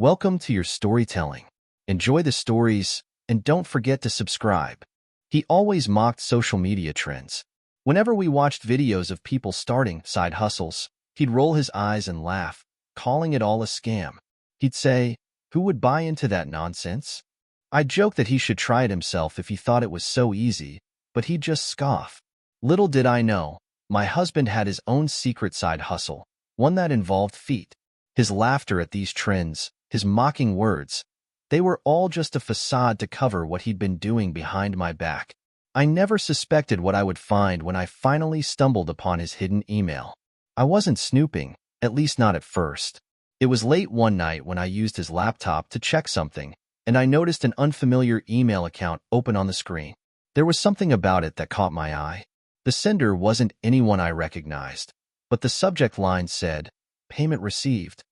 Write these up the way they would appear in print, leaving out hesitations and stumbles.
Welcome to your storytelling. Enjoy the stories, and don't forget to subscribe. He always mocked social media trends. Whenever we watched videos of people starting side hustles, he'd roll his eyes and laugh, calling it all a scam. He'd say, "Who would buy into that nonsense?" I'd joke that he should try it himself if he thought it was so easy, but he'd just scoff. Little did I know, my husband had his own secret side hustle, one that involved feet. His laughter at these trends, his mocking words, they were all just a facade to cover what he'd been doing behind my back. I never suspected what I would find when I finally stumbled upon his hidden email. I wasn't snooping, at least not at first. It was late one night when I used his laptop to check something, and I noticed an unfamiliar email account open on the screen. There was something about it that caught my eye. The sender wasn't anyone I recognized, but the subject line said, "Payment received."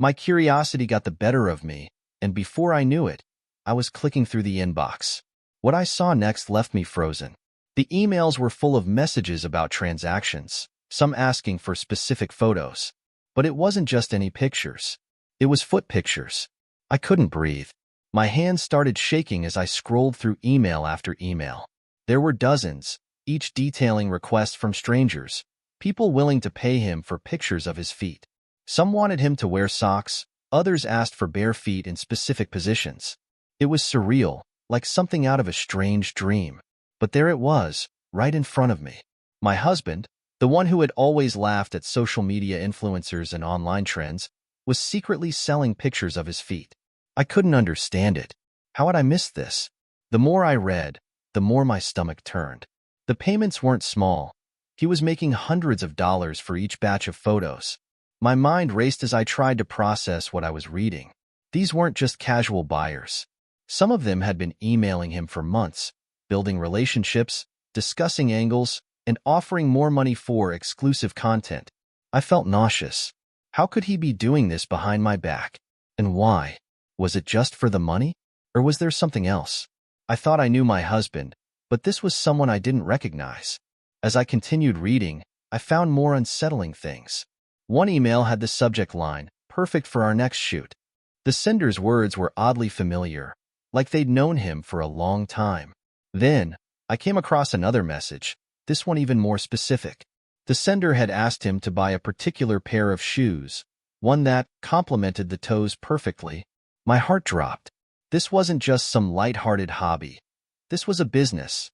My curiosity got the better of me, and before I knew it, I was clicking through the inbox. What I saw next left me frozen. The emails were full of messages about transactions, some asking for specific photos. But it wasn't just any pictures. It was foot pictures. I couldn't breathe. My hands started shaking as I scrolled through email after email. There were dozens, each detailing requests from strangers, people willing to pay him for pictures of his feet. Some wanted him to wear socks, others asked for bare feet in specific positions. It was surreal, like something out of a strange dream. But there it was, right in front of me. My husband, the one who had always laughed at social media influencers and online trends, was secretly selling pictures of his feet. I couldn't understand it. How had I missed this? The more I read, the more my stomach turned. The payments weren't small. He was making hundreds of dollars for each batch of photos. My mind raced as I tried to process what I was reading. These weren't just casual buyers. Some of them had been emailing him for months, building relationships, discussing angles, and offering more money for exclusive content. I felt nauseous. How could he be doing this behind my back? And why? Was it just for the money? Or was there something else? I thought I knew my husband, but this was someone I didn't recognize. As I continued reading, I found more unsettling things. One email had the subject line, "Perfect for our next shoot." The sender's words were oddly familiar, like they'd known him for a long time. Then, I came across another message, this one even more specific. The sender had asked him to buy a particular pair of shoes, one that complemented the toes perfectly. My heart dropped. This wasn't just some light-hearted hobby. This was a business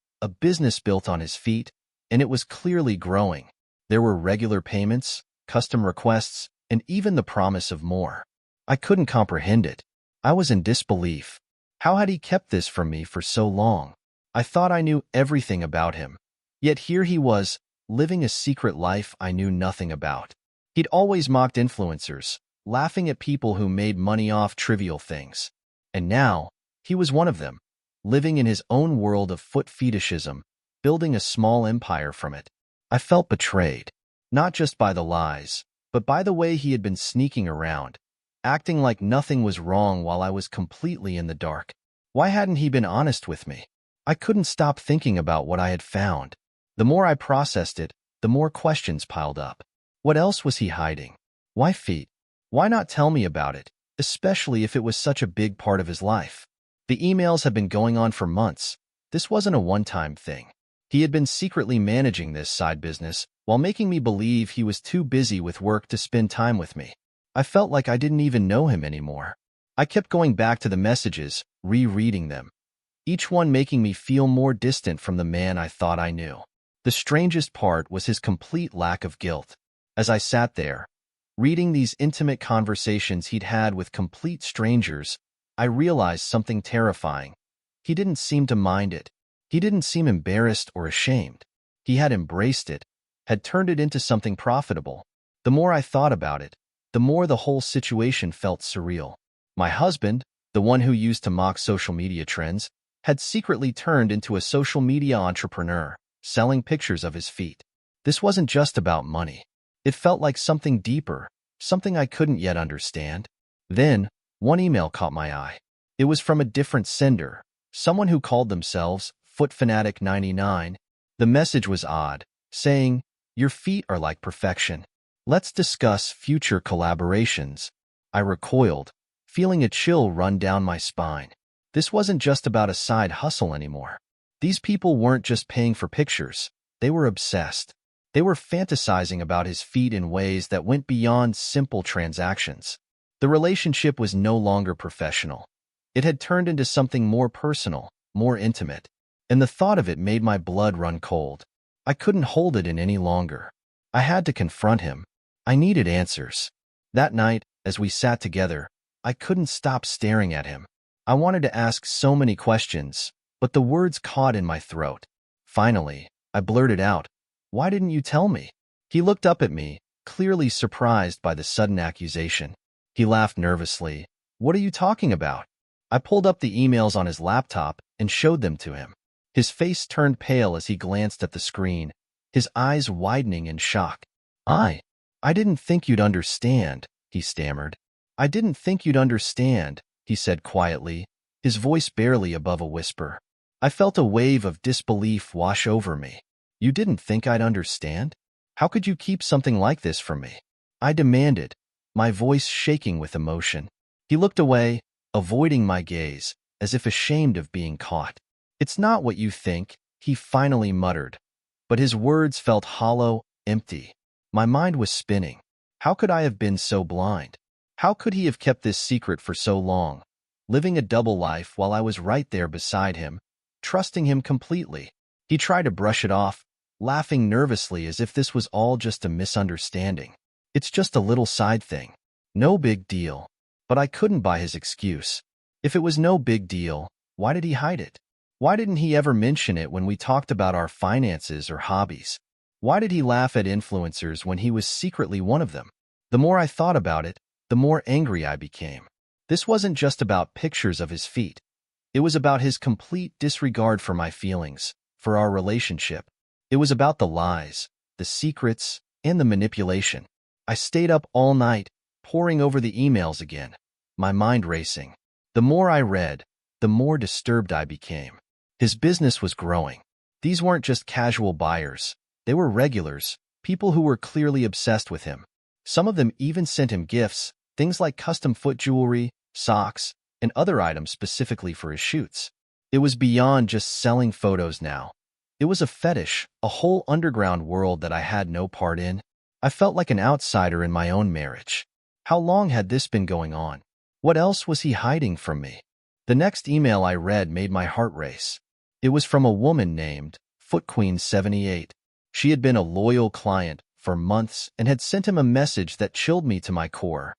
built on his feet, and it was clearly growing. There were regular payments, custom requests, and even the promise of more. I couldn't comprehend it. I was in disbelief. How had he kept this from me for so long? I thought I knew everything about him. Yet here he was, living a secret life I knew nothing about. He'd always mocked influencers, laughing at people who made money off trivial things. And now, he was one of them, living in his own world of foot fetishism, building a small empire from it. I felt betrayed, not just by the lies, but by the way he had been sneaking around, acting like nothing was wrong while I was completely in the dark. Why hadn't he been honest with me? I couldn't stop thinking about what I had found. The more I processed it, the more questions piled up. What else was he hiding? Why feet? Why not tell me about it, especially if it was such a big part of his life? The emails had been going on for months. This wasn't a one-time thing. He had been secretly managing this side business while making me believe he was too busy with work to spend time with me. I felt like I didn't even know him anymore. I kept going back to the messages, rereading them, each one making me feel more distant from the man I thought I knew. The strangest part was his complete lack of guilt. As I sat there, reading these intimate conversations he'd had with complete strangers, I realized something terrifying. He didn't seem to mind it. He didn't seem embarrassed or ashamed. He had embraced it, had turned it into something profitable. The more I thought about it, the more the whole situation felt surreal. My husband, the one who used to mock social media trends, had secretly turned into a social media entrepreneur, selling pictures of his feet. This wasn't just about money. It felt like something deeper, something I couldn't yet understand. Then, one email caught my eye. It was from a different sender, someone who called themselves Foot Fanatic 99. The message was odd, saying, "Your feet are like perfection. Let's discuss future collaborations." I recoiled, feeling a chill run down my spine. This wasn't just about a side hustle anymore. These people weren't just paying for pictures. They were obsessed. They were fantasizing about his feet in ways that went beyond simple transactions. The relationship was no longer professional. It had turned into something more personal, more intimate, and the thought of it made my blood run cold. I couldn't hold it in any longer. I had to confront him. I needed answers. That night, as we sat together, I couldn't stop staring at him. I wanted to ask so many questions, but the words caught in my throat. Finally, I blurted out, "Why didn't you tell me?" He looked up at me, clearly surprised by the sudden accusation. He laughed nervously. "What are you talking about?" I pulled up the emails on his laptop and showed them to him. His face turned pale as he glanced at the screen, his eyes widening in shock. I didn't think you'd understand," he stammered. "I didn't think you'd understand," he said quietly, his voice barely above a whisper. I felt a wave of disbelief wash over me. "You didn't think I'd understand? How could you keep something like this from me?" I demanded, my voice shaking with emotion. He looked away, avoiding my gaze, as if ashamed of being caught. "It's not what you think," he finally muttered, but his words felt hollow, empty. My mind was spinning. How could I have been so blind? How could he have kept this secret for so long, living a double life while I was right there beside him, trusting him completely? He tried to brush it off, laughing nervously as if this was all just a misunderstanding. "It's just a little side thing. No big deal." But I couldn't buy his excuse. If it was no big deal, why did he hide it? Why didn't he ever mention it when we talked about our finances or hobbies? Why did he laugh at influencers when he was secretly one of them? The more I thought about it, the more angry I became. This wasn't just about pictures of his feet. It was about his complete disregard for my feelings, for our relationship. It was about the lies, the secrets, and the manipulation. I stayed up all night, poring over the emails again, my mind racing. The more I read, the more disturbed I became. His business was growing. These weren't just casual buyers. They were regulars, people who were clearly obsessed with him. Some of them even sent him gifts, things like custom foot jewelry, socks, and other items specifically for his shoots. It was beyond just selling photos now. It was a fetish, a whole underground world that I had no part in. I felt like an outsider in my own marriage. How long had this been going on? What else was he hiding from me? The next email I read made my heart race. It was from a woman named FootQueen78. She had been a loyal client for months and had sent him a message that chilled me to my core.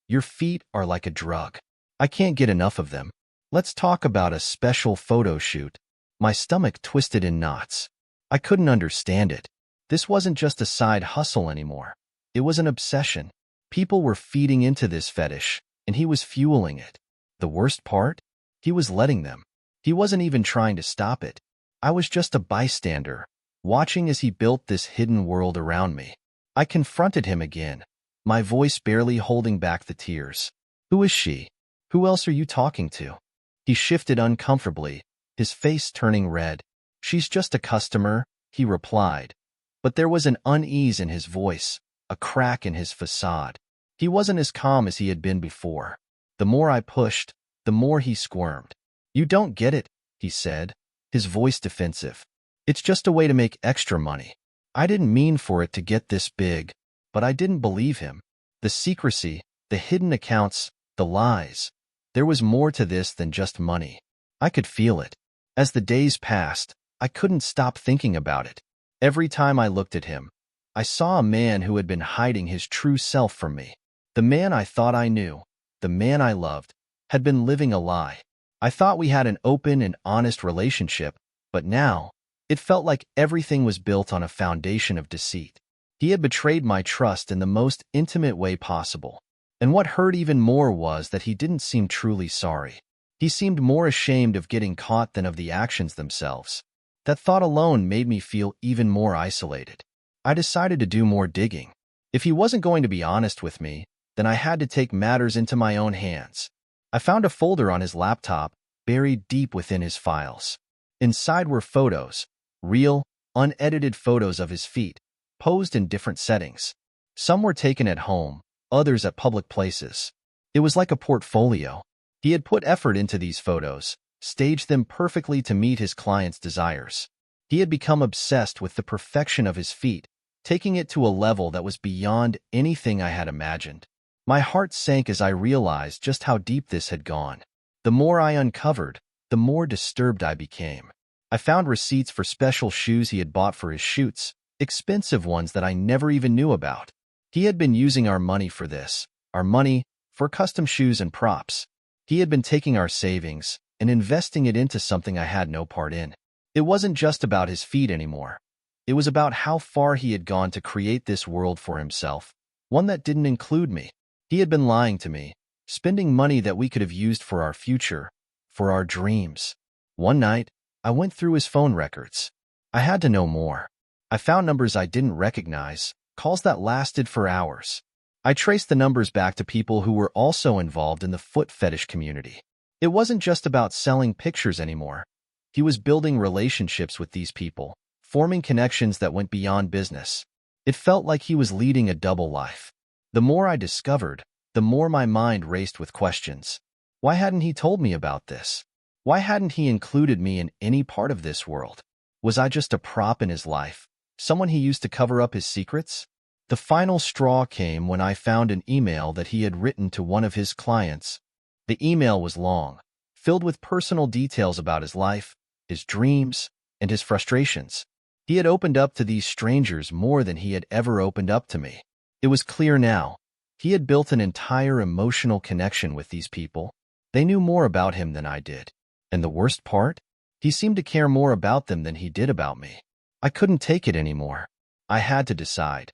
"Your feet are like a drug. I can't get enough of them. Let's talk about a special photo shoot." My stomach twisted in knots. I couldn't understand it. This wasn't just a side hustle anymore. It was an obsession. People were feeding into this fetish, and he was fueling it. The worst part? He was letting them. He wasn't even trying to stop it. I was just a bystander, watching as he built this hidden world around me. I confronted him again, my voice barely holding back the tears. "Who is she? Who else are you talking to?" He shifted uncomfortably, his face turning red. "She's just a customer," he replied. But there was an unease in his voice, a crack in his facade. He wasn't as calm as he had been before. The more I pushed, the more he squirmed. "You don't get it," he said, his voice defensive. "It's just a way to make extra money." I didn't mean for it to get this big, but I didn't believe him. The secrecy, the hidden accounts, the lies. There was more to this than just money. I could feel it. As the days passed, I couldn't stop thinking about it. Every time I looked at him, I saw a man who had been hiding his true self from me. The man I thought I knew, the man I loved, had been living a lie. I thought we had an open and honest relationship, but now, it felt like everything was built on a foundation of deceit. He had betrayed my trust in the most intimate way possible. And what hurt even more was that he didn't seem truly sorry. He seemed more ashamed of getting caught than of the actions themselves. That thought alone made me feel even more isolated. I decided to do more digging. If he wasn't going to be honest with me, then I had to take matters into my own hands. I found a folder on his laptop, buried deep within his files. Inside were photos, real, unedited photos of his feet, posed in different settings. Some were taken at home, others at public places. It was like a portfolio. He had put effort into these photos, staged them perfectly to meet his clients' desires. He had become obsessed with the perfection of his feet, taking it to a level that was beyond anything I had imagined. My heart sank as I realized just how deep this had gone. The more I uncovered, the more disturbed I became. I found receipts for special shoes he had bought for his shoots, expensive ones that I never even knew about. He had been using our money for this, our money for custom shoes and props. He had been taking our savings and investing it into something I had no part in. It wasn't just about his feet anymore. It was about how far he had gone to create this world for himself, one that didn't include me. He had been lying to me, spending money that we could have used for our future, for our dreams. One night, I went through his phone records. I had to know more. I found numbers I didn't recognize, calls that lasted for hours. I traced the numbers back to people who were also involved in the foot fetish community. It wasn't just about selling pictures anymore. He was building relationships with these people, forming connections that went beyond business. It felt like he was leading a double life. The more I discovered, the more my mind raced with questions. Why hadn't he told me about this? Why hadn't he included me in any part of this world? Was I just a prop in his life, someone he used to cover up his secrets? The final straw came when I found an email that he had written to one of his clients. The email was long, filled with personal details about his life, his dreams, and his frustrations. He had opened up to these strangers more than he had ever opened up to me. It was clear now. He had built an entire emotional connection with these people. They knew more about him than I did. And the worst part? He seemed to care more about them than he did about me. I couldn't take it anymore. I had to decide.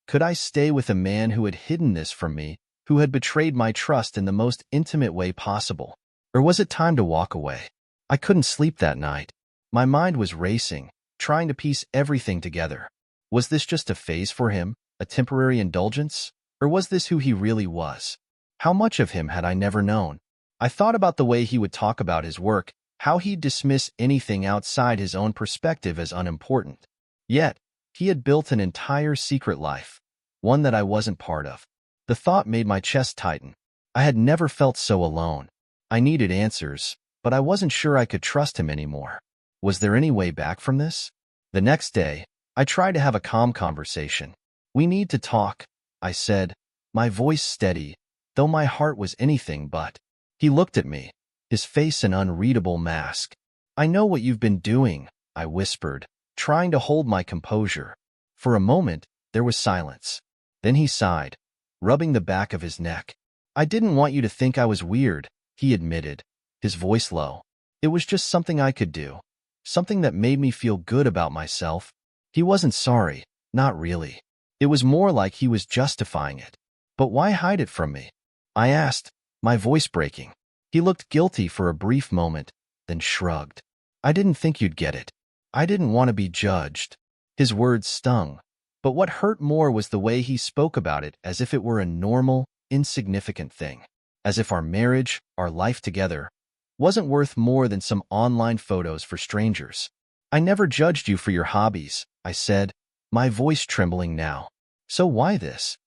Could I stay with a man who had hidden this from me, who had betrayed my trust in the most intimate way possible? Or was it time to walk away? I couldn't sleep that night. My mind was racing, trying to piece everything together. Was this just a phase for him, a temporary indulgence? Or was this who he really was? How much of him had I never known? I thought about the way he would talk about his work, how he'd dismiss anything outside his own perspective as unimportant. Yet, he had built an entire secret life, one that I wasn't part of. The thought made my chest tighten. I had never felt so alone. I needed answers, but I wasn't sure I could trust him anymore. Was there any way back from this? The next day, I tried to have a calm conversation. "We need to talk," I said, my voice steady, though my heart was anything but. He looked at me, his face an unreadable mask. "I know what you've been doing," I whispered, trying to hold my composure. For a moment, there was silence. Then he sighed, rubbing the back of his neck. "I didn't want you to think I was weird," he admitted, his voice low. "It was just something I could do, something that made me feel good about myself." He wasn't sorry, not really. It was more like he was justifying it. "But why hide it from me?" I asked, my voice breaking. He looked guilty for a brief moment, then shrugged. "I didn't think you'd get it. I didn't want to be judged." His words stung, but what hurt more was the way he spoke about it as if it were a normal, insignificant thing. As if our marriage, our life together, wasn't worth more than some online photos for strangers. "I never judged you for your hobbies," I said, my voice trembling now. "So why this?"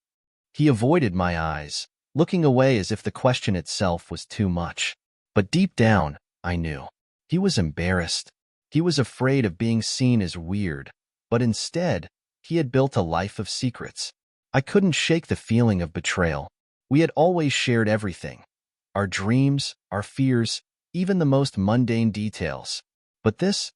He avoided my eyes, looking away as if the question itself was too much. But deep down, I knew. He was embarrassed. He was afraid of being seen as weird, but instead, he had built a life of secrets. I couldn't shake the feeling of betrayal. We had always shared everything. Our dreams, our fears, even the most mundane details. But this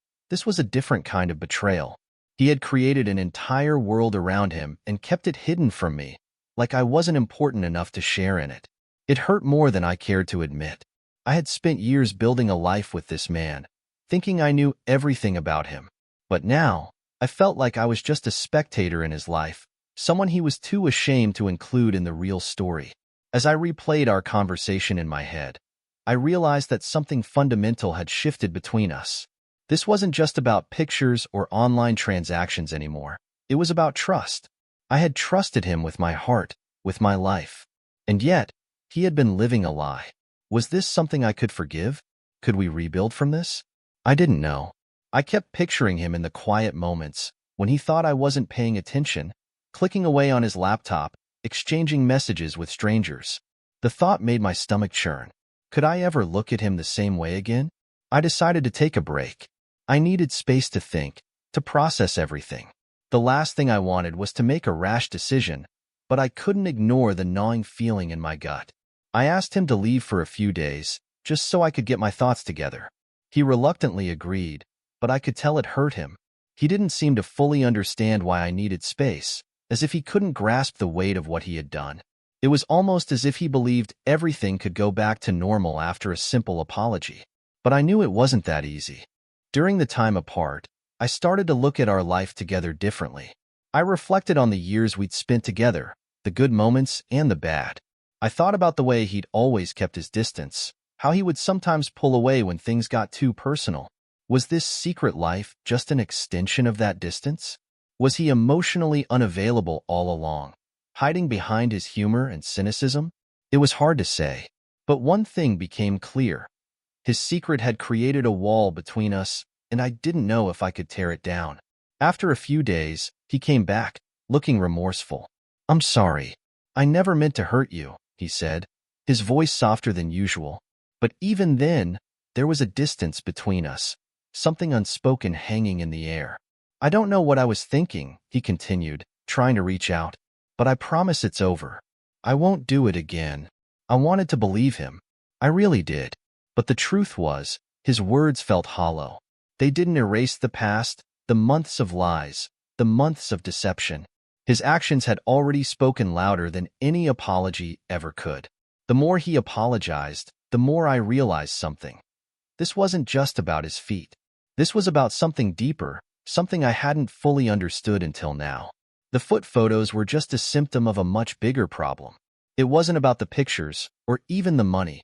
was a different kind of betrayal. He had created an entire world around him and kept it hidden from me, like I wasn't important enough to share in it. It hurt more than I cared to admit. I had spent years building a life with this man, thinking I knew everything about him. But now, I felt like I was just a spectator in his life, someone he was too ashamed to include in the real story. As I replayed our conversation in my head, I realized that something fundamental had shifted between us. This wasn't just about pictures or online transactions anymore. It was about trust. I had trusted him with my heart, with my life. And yet, he had been living a lie. Was this something I could forgive? Could we rebuild from this? I didn't know. I kept picturing him in the quiet moments, when he thought I wasn't paying attention, clicking away on his laptop, exchanging messages with strangers. The thought made my stomach churn. Could I ever look at him the same way again? I decided to take a break. I needed space to think, to process everything. The last thing I wanted was to make a rash decision, but I couldn't ignore the gnawing feeling in my gut. I asked him to leave for a few days, just so I could get my thoughts together. He reluctantly agreed, but I could tell it hurt him. He didn't seem to fully understand why I needed space, as if he couldn't grasp the weight of what he had done. It was almost as if he believed everything could go back to normal after a simple apology. But I knew it wasn't that easy. During the time apart, I started to look at our life together differently. I reflected on the years we'd spent together, the good moments and the bad. I thought about the way he'd always kept his distance, how he would sometimes pull away when things got too personal. Was this secret life just an extension of that distance? Was he emotionally unavailable all along, hiding behind his humor and cynicism? It was hard to say, but one thing became clear. His secret had created a wall between us, and I didn't know if I could tear it down. After a few days, he came back, looking remorseful. "I'm sorry. I never meant to hurt you," he said, his voice softer than usual. But even then, there was a distance between us, something unspoken hanging in the air. "I don't know what I was thinking," he continued, trying to reach out, "but I promise it's over. I won't do it again." I wanted to believe him. I really did. But the truth was, his words felt hollow. They didn't erase the past, the months of lies, the months of deception. His actions had already spoken louder than any apology ever could. The more he apologized, the more I realized something. This wasn't just about his feet. This was about something deeper, something I hadn't fully understood until now. The foot photos were just a symptom of a much bigger problem. It wasn't about the pictures, or even the money.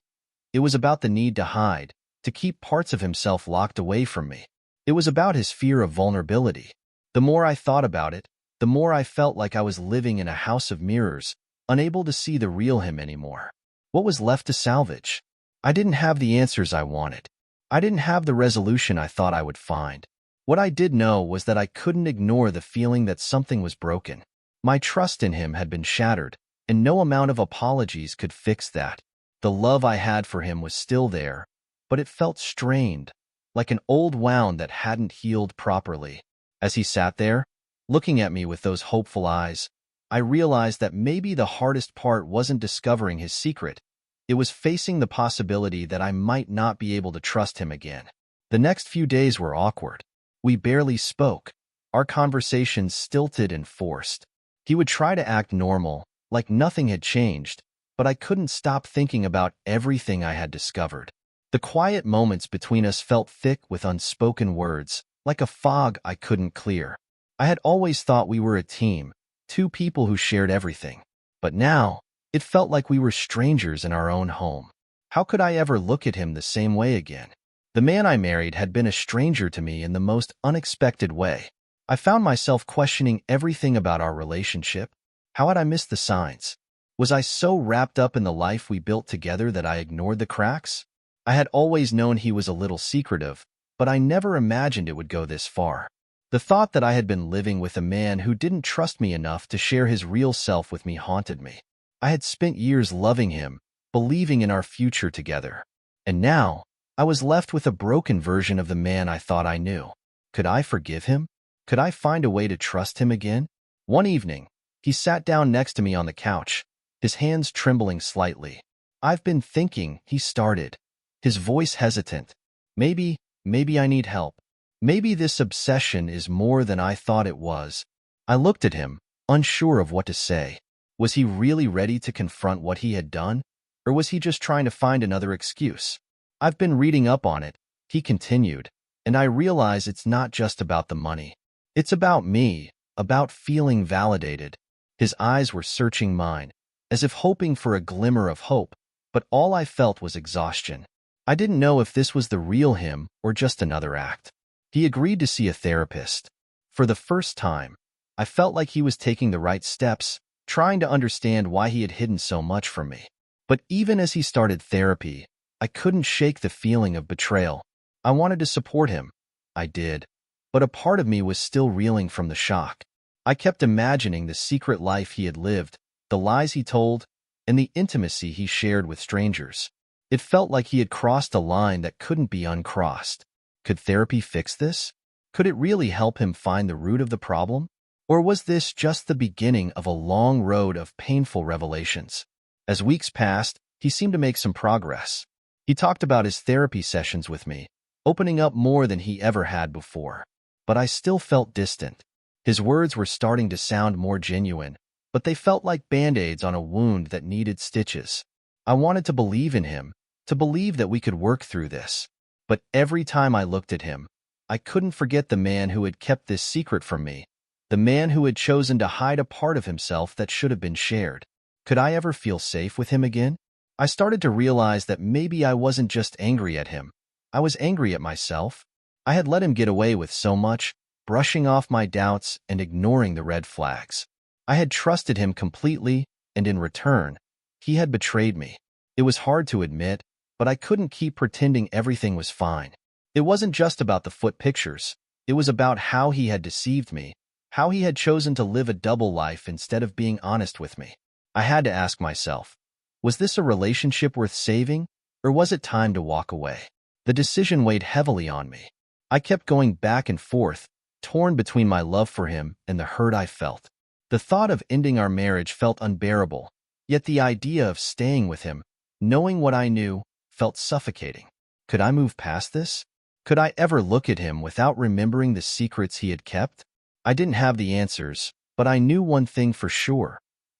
It was about the need to hide, to keep parts of himself locked away from me. It was about his fear of vulnerability. The more I thought about it, the more I felt like I was living in a house of mirrors, unable to see the real him anymore. What was left to salvage? I didn't have the answers I wanted. I didn't have the resolution I thought I would find. What I did know was that I couldn't ignore the feeling that something was broken. My trust in him had been shattered, and no amount of apologies could fix that. The love I had for him was still there, but it felt strained, like an old wound that hadn't healed properly. As he sat there, looking at me with those hopeful eyes, I realized that maybe the hardest part wasn't discovering his secret. It was facing the possibility that I might not be able to trust him again. The next few days were awkward. We barely spoke. Our conversations stilted and forced. He would try to act normal, like nothing had changed, but I couldn't stop thinking about everything I had discovered. The quiet moments between us felt thick with unspoken words, like a fog I couldn't clear. I had always thought we were a team, two people who shared everything. But now, it felt like we were strangers in our own home. How could I ever look at him the same way again? The man I married had been a stranger to me in the most unexpected way. I found myself questioning everything about our relationship. How had I missed the signs? Was I so wrapped up in the life we built together that I ignored the cracks? I had always known he was a little secretive, but I never imagined it would go this far. The thought that I had been living with a man who didn't trust me enough to share his real self with me haunted me. I had spent years loving him, believing in our future together. And now, I was left with a broken version of the man I thought I knew. Could I forgive him? Could I find a way to trust him again? One evening, he sat down next to me on the couch, his hands trembling slightly. "I've been thinking," he started, his voice hesitant. Maybe I need help. Maybe this obsession is more than I thought it was." I looked at him, unsure of what to say. Was he really ready to confront what he had done? Or was he just trying to find another excuse? "I've been reading up on it," he continued, "and I realize it's not just about the money. It's about me, about feeling validated." His eyes were searching mine, as if hoping for a glimmer of hope, but all I felt was exhaustion. I didn't know if this was the real him or just another act. He agreed to see a therapist. For the first time, I felt like he was taking the right steps, trying to understand why he had hidden so much from me. But even as he started therapy, I couldn't shake the feeling of betrayal. I wanted to support him. I did. But a part of me was still reeling from the shock. I kept imagining the secret life he had lived, the lies he told, and the intimacy he shared with strangers. It felt like he had crossed a line that couldn't be uncrossed. Could therapy fix this? Could it really help him find the root of the problem? Or was this just the beginning of a long road of painful revelations? As weeks passed, he seemed to make some progress. He talked about his therapy sessions with me, opening up more than he ever had before. But I still felt distant. His words were starting to sound more genuine, but they felt like band-aids on a wound that needed stitches. I wanted to believe in him, to believe that we could work through this. But every time I looked at him, I couldn't forget the man who had kept this secret from me, the man who had chosen to hide a part of himself that should have been shared. Could I ever feel safe with him again? I started to realize that maybe I wasn't just angry at him. I was angry at myself. I had let him get away with so much, brushing off my doubts and ignoring the red flags. I had trusted him completely, and in return, he had betrayed me. It was hard to admit, but I couldn't keep pretending everything was fine. It wasn't just about the foot pictures. It was about how he had deceived me, how he had chosen to live a double life instead of being honest with me. I had to ask myself, was this a relationship worth saving, or was it time to walk away? The decision weighed heavily on me. I kept going back and forth, torn between my love for him and the hurt I felt. The thought of ending our marriage felt unbearable, yet the idea of staying with him, knowing what I knew, felt suffocating. Could I move past this? Could I ever look at him without remembering the secrets he had kept? I didn't have the answers, but I knew one thing for sure.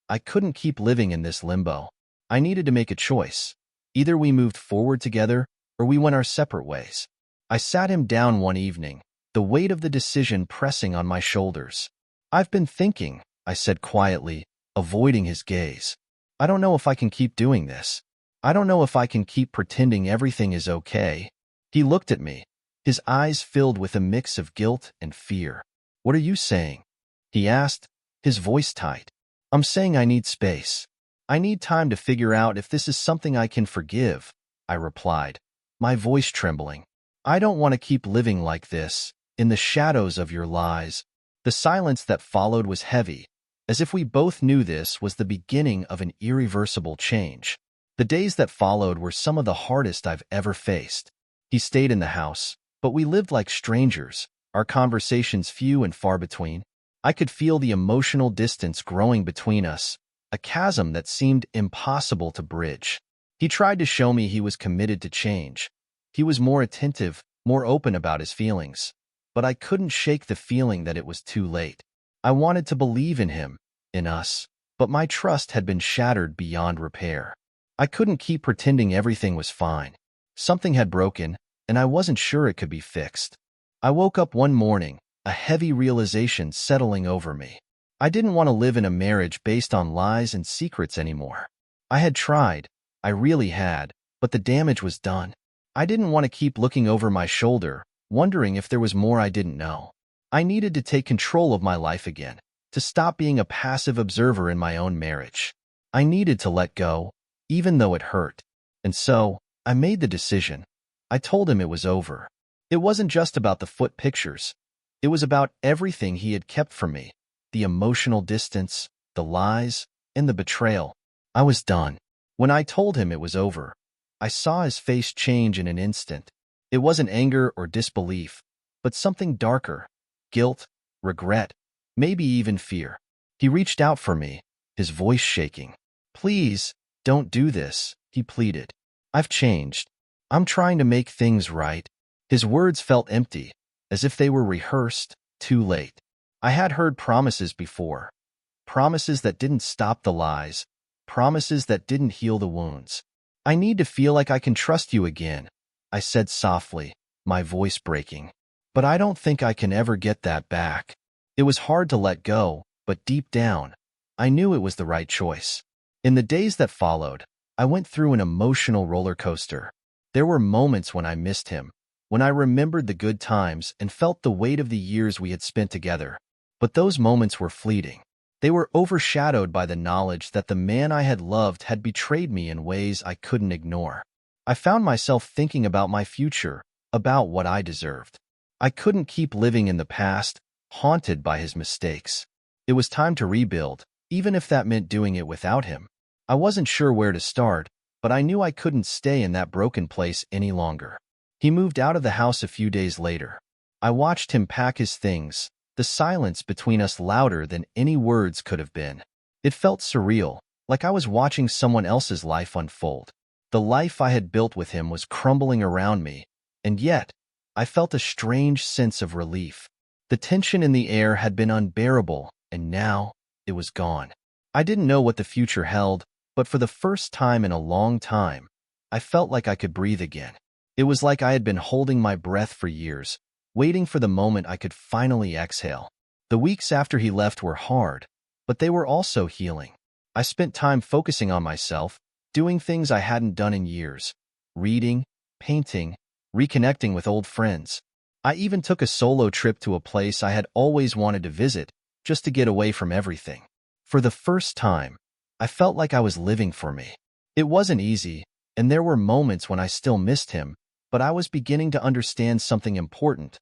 I couldn't keep living in this limbo. I needed to make a choice. Either we moved forward together, or we went our separate ways. I sat him down one evening, the weight of the decision pressing on my shoulders. "I've been thinking," I said quietly, avoiding his gaze. "I don't know if I can keep doing this. I don't know if I can keep pretending everything is okay." He looked at me, his eyes filled with a mix of guilt and fear. "What are you saying?" he asked, his voice tight. "I'm saying I need space. I need time to figure out if this is something I can forgive," I replied, my voice trembling. "I don't want to keep living like this, in the shadows of your lies." The silence that followed was heavy, as if we both knew this was the beginning of an irreversible change. The days that followed were some of the hardest I've ever faced. He stayed in the house, but we lived like strangers, our conversations few and far between. I could feel the emotional distance growing between us, a chasm that seemed impossible to bridge. He tried to show me he was committed to change. He was more attentive, more open about his feelings. But I couldn't shake the feeling that it was too late. I wanted to believe in him, in us, but my trust had been shattered beyond repair. I couldn't keep pretending everything was fine. Something had broken, and I wasn't sure it could be fixed. I woke up one morning, a heavy realization settling over me. I didn't want to live in a marriage based on lies and secrets anymore. I had tried, I really had, but the damage was done. I didn't want to keep looking over my shoulder, wondering if there was more I didn't know. I needed to take control of my life again, to stop being a passive observer in my own marriage. I needed to let go, even though it hurt. And so, I made the decision. I told him it was over. It wasn't just about the foot pictures. It was about everything he had kept from me. The emotional distance, the lies, and the betrayal. I was done. When I told him it was over, I saw his face change in an instant. It wasn't anger or disbelief, but something darker. Guilt, regret, maybe even fear. He reached out for me, his voice shaking. "Please, don't do this," he pleaded. "I've changed. I'm trying to make things right." His words felt empty, as if they were rehearsed, too late. I had heard promises before. Promises that didn't stop the lies. Promises that didn't heal the wounds. "I need to feel like I can trust you again," I said softly, my voice breaking. "But I don't think I can ever get that back." It was hard to let go, but deep down, I knew it was the right choice. In the days that followed, I went through an emotional roller coaster. There were moments when I missed him, when I remembered the good times and felt the weight of the years we had spent together. But those moments were fleeting. They were overshadowed by the knowledge that the man I had loved had betrayed me in ways I couldn't ignore. I found myself thinking about my future, about what I deserved. I couldn't keep living in the past, haunted by his mistakes. It was time to rebuild, even if that meant doing it without him. I wasn't sure where to start, but I knew I couldn't stay in that broken place any longer. He moved out of the house a few days later. I watched him pack his things, the silence between us louder than any words could have been. It felt surreal, like I was watching someone else's life unfold. The life I had built with him was crumbling around me, and yet, I felt a strange sense of relief. The tension in the air had been unbearable, and now, it was gone. I didn't know what the future held, but for the first time in a long time, I felt like I could breathe again. It was like I had been holding my breath for years, waiting for the moment I could finally exhale. The weeks after he left were hard, but they were also healing. I spent time focusing on myself, doing things I hadn't done in years, reading, painting, reconnecting with old friends. I even took a solo trip to a place I had always wanted to visit, just to get away from everything. For the first time, I felt like I was living for me. It wasn't easy, and there were moments when I still missed him, but I was beginning to understand something important.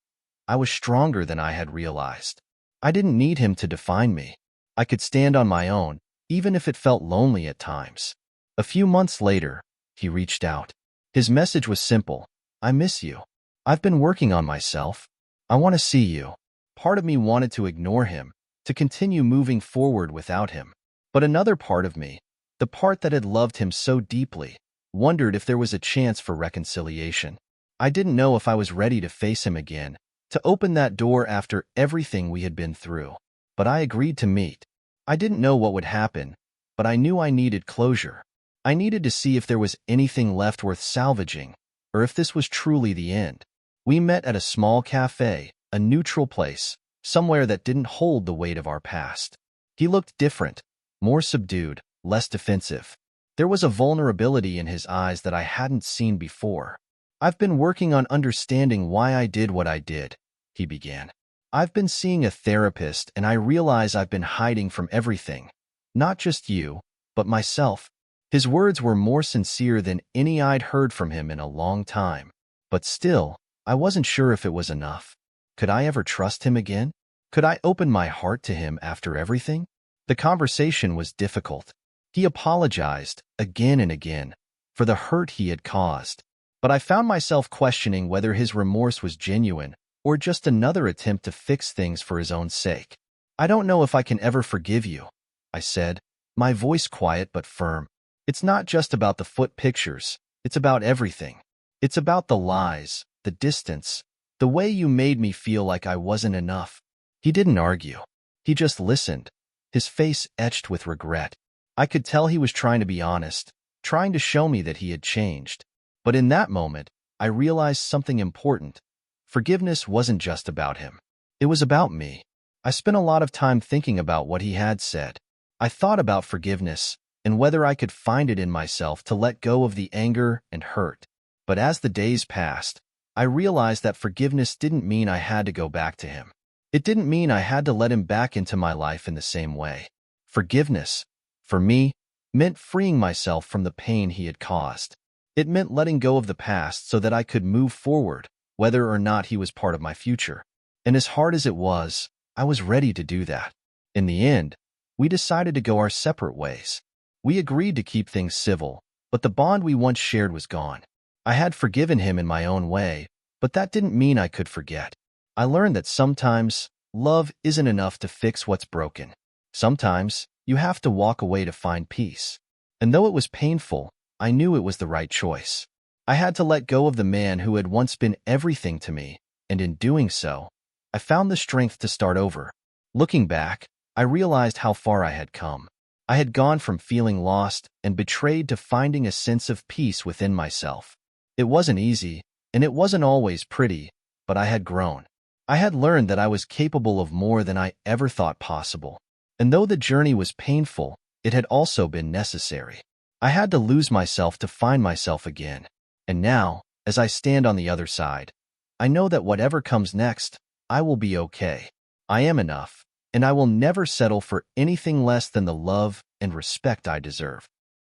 I was stronger than I had realized. I didn't need him to define me. I could stand on my own, even if it felt lonely at times. A few months later, he reached out. His message was simple: I miss you. I've been working on myself. I want to see you. Part of me wanted to ignore him, to continue moving forward without him. But another part of me, the part that had loved him so deeply, wondered if there was a chance for reconciliation. I didn't know if I was ready to face him again, to open that door after everything we had been through. But I agreed to meet. I didn't know what would happen, but I knew I needed closure. I needed to see if there was anything left worth salvaging, or if this was truly the end. We met at a small cafe, a neutral place, somewhere that didn't hold the weight of our past. He looked different, more subdued, less defensive. There was a vulnerability in his eyes that I hadn't seen before. I've been working on understanding why I did what I did, he began. I've been seeing a therapist, and I realize I've been hiding from everything. Not just you, but myself. His words were more sincere than any I'd heard from him in a long time. But still, I wasn't sure if it was enough. Could I ever trust him again? Could I open my heart to him after everything? The conversation was difficult. He apologized, again and again, for the hurt he had caused. But I found myself questioning whether his remorse was genuine, or just another attempt to fix things for his own sake. I don't know if I can ever forgive you, I said, my voice quiet but firm. It's not just about the foot pictures, it's about everything. It's about the lies, the distance, the way you made me feel like I wasn't enough. He didn't argue. He just listened, his face etched with regret. I could tell he was trying to be honest, trying to show me that he had changed. But in that moment, I realized something important. Forgiveness wasn't just about him. It was about me. I spent a lot of time thinking about what he had said. I thought about forgiveness and whether I could find it in myself to let go of the anger and hurt. But as the days passed, I realized that forgiveness didn't mean I had to go back to him. It didn't mean I had to let him back into my life in the same way. Forgiveness, for me, meant freeing myself from the pain he had caused. It meant letting go of the past so that I could move forward, whether or not he was part of my future. And as hard as it was, I was ready to do that. In the end, we decided to go our separate ways. We agreed to keep things civil, but the bond we once shared was gone. I had forgiven him in my own way, but that didn't mean I could forget. I learned that sometimes, love isn't enough to fix what's broken. Sometimes, you have to walk away to find peace. And though it was painful, I knew it was the right choice. I had to let go of the man who had once been everything to me, and in doing so, I found the strength to start over. Looking back, I realized how far I had come. I had gone from feeling lost and betrayed to finding a sense of peace within myself. It wasn't easy, and it wasn't always pretty, but I had grown. I had learned that I was capable of more than I ever thought possible. And though the journey was painful, it had also been necessary. I had to lose myself to find myself again. And now, as I stand on the other side, I know that whatever comes next, I will be okay. I am enough, and I will never settle for anything less than the love and respect I deserve.